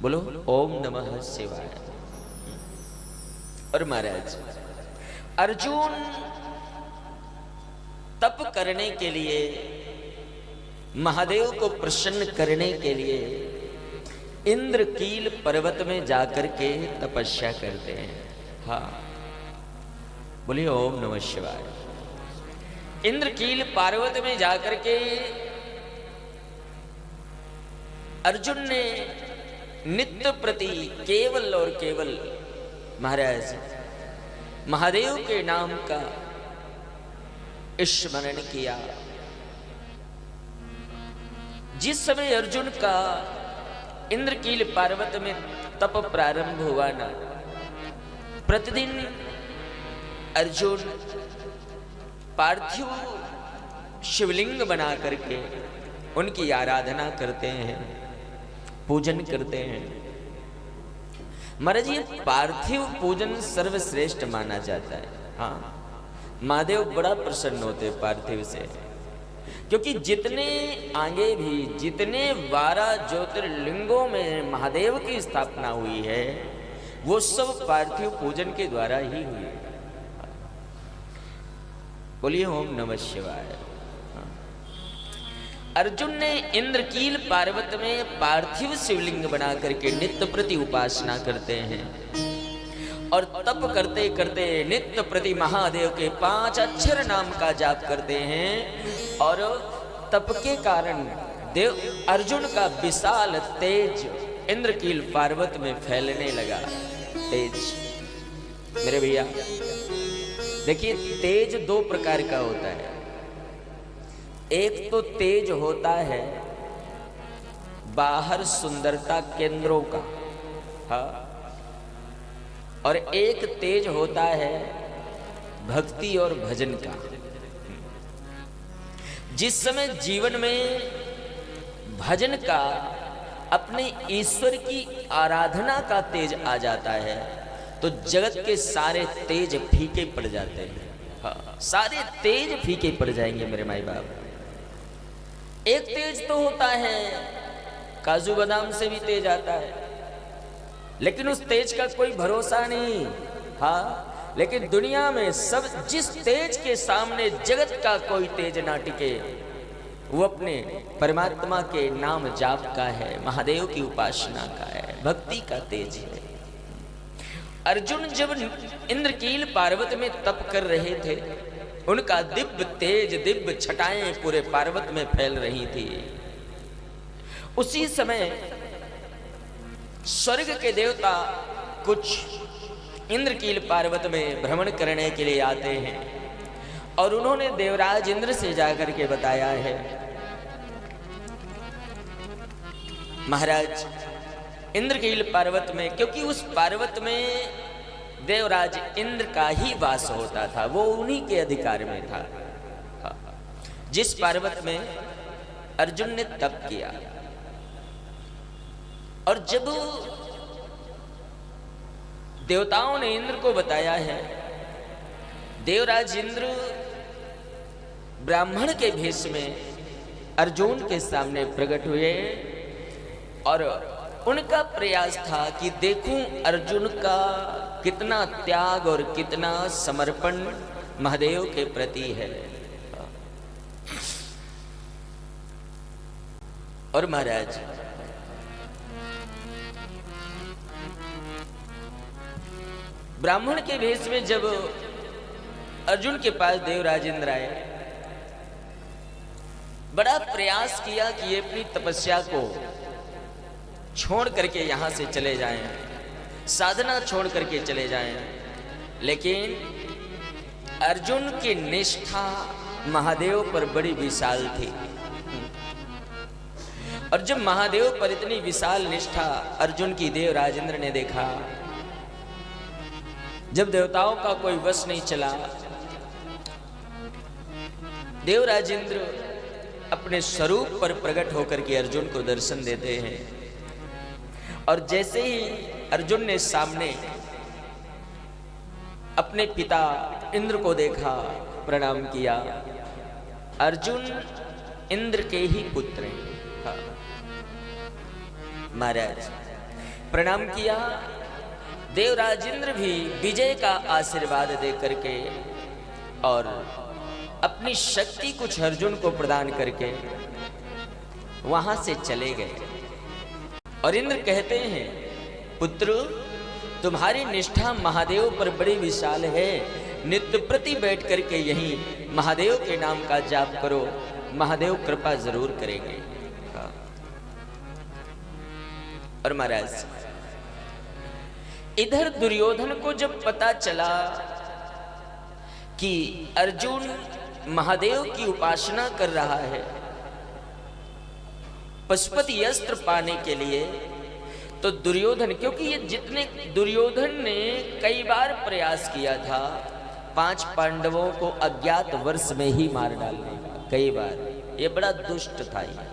बोलो ओम नमः शिवाय। और महाराज अर्जुन तप करने के लिए, महादेव को प्रसन्न करने के लिए इंद्रकील पर्वत में जाकर के तपस्या करते हैं। हाँ बोलिए ओम नमः शिवाय। इंद्रकील पर्वत में जाकर के अर्जुन ने नित्य प्रति केवल और केवल महाराज महादेव के नाम का स्मरण किया। जिस समय अर्जुन का इंद्रकील पर्वत में तप प्रारंभ हुआ ना, प्रतिदिन अर्जुन पार्थिव शिवलिंग बना करके उनकी आराधना करते हैं, पूजन करते हैं। महाराज ये पार्थिव पूजन सर्वश्रेष्ठ माना जाता है। हाँ महादेव बड़ा प्रसन्न होते हैं पार्थिव से, क्योंकि जितने आगे भी जितने 12 ज्योतिर्लिंगों में महादेव की स्थापना हुई है वो सब पार्थिव पूजन के द्वारा ही हुई है। बोलिए ओम नमः शिवाय। अर्जुन ने इंद्रकील पर्वत में पार्थिव शिवलिंग बना करके नित्य प्रति उपासना करते हैं और तप करते करते नित्य प्रति महादेव के 5 अक्षर नाम का जाप करते हैं। और तप के कारण देव अर्जुन का विशाल तेज इंद्रकील पर्वत में फैलने लगा। तेज मेरे भैया देखिए, तेज 2 प्रकार का होता है। एक तो तेज होता है बाहर सुंदरता केंद्रों का, हाँ, और एक तेज होता है भक्ति और भजन का। जिस समय जीवन में भजन का, अपने ईश्वर की आराधना का तेज आ जाता है तो जगत के सारे तेज फीके पड़ जाते हैं। हाँ, सारे तेज फीके पड़ जाएंगे मेरे माई बाप। एक तेज तो होता है काजू बादाम से भी तेज आता है, लेकिन उस तेज का कोई भरोसा नहीं। हाँ, लेकिन दुनिया में सब जिस तेज के सामने जगत का कोई तेज ना टिके वो अपने परमात्मा के नाम जाप का है, महादेव की उपासना का है, भक्ति का तेज है। अर्जुन जब इंद्रकील पर्वत में तप कर रहे थे, उनका दिव्य तेज, दिव्य छटाएं पूरे पर्वत में फैल रही थी। उसी समय स्वर्ग के देवता कुछ इंद्रकील पर्वत में भ्रमण करने के लिए आते हैं और उन्होंने देवराज इंद्र से जाकर के बताया है, महाराज इंद्रकील पर्वत में, क्योंकि उस पर्वत में देवराज इंद्र का ही वास होता था, वो उन्हीं के अधिकार में था। जिस पर्वत में अर्जुन ने तप किया, और जब देवताओं ने इंद्र को बताया है, देवराज इंद्र ब्राह्मण के भेष में अर्जुन के सामने प्रकट हुए और उनका प्रयास था कि देखूं अर्जुन का कितना त्याग और कितना समर्पण महादेव के प्रति है। और महाराज ब्राह्मण के भेष में जब अर्जुन के पास देवराज इंद्र आए, बड़ा प्रयास किया कि ये अपनी तपस्या को छोड़ करके यहां से चले जाएं, साधना छोड़ करके चले जाएं, लेकिन अर्जुन की निष्ठा महादेव पर बड़ी विशाल थी। और जब महादेव पर इतनी विशाल निष्ठा अर्जुन की देवराज इंद्र ने देखा, जब देवताओं का कोई वश नहीं चला, देवराज इंद्र अपने स्वरूप पर प्रकट होकर के अर्जुन को दर्शन देते हैं। और जैसे ही अर्जुन ने सामने अपने पिता इंद्र को देखा, प्रणाम किया, अर्जुन इंद्र के ही पुत्र हैं। महाराज प्रणाम किया। देवराजेंद्र भी विजय का आशीर्वाद दे करके और अपनी शक्ति कुछ अर्जुन को प्रदान करके वहां से चले गए। और इंद्र कहते हैं, पुत्र तुम्हारी निष्ठा महादेव पर बड़ी विशाल है, नित्य प्रति बैठ करके यहीं महादेव के नाम का जाप करो, महादेव कृपा जरूर करेंगे। और महाराज इधर दुर्योधन को जब पता चला कि अर्जुन महादेव की उपासना कर रहा है पशुपति अस्त्र पाने के लिए, तो दुर्योधन, क्योंकि ये जितने दुर्योधन ने कई बार प्रयास किया था 5 पांडवों को अज्ञात वर्ष में ही मार डालने का, कई बार, ये बड़ा दुष्ट था ये।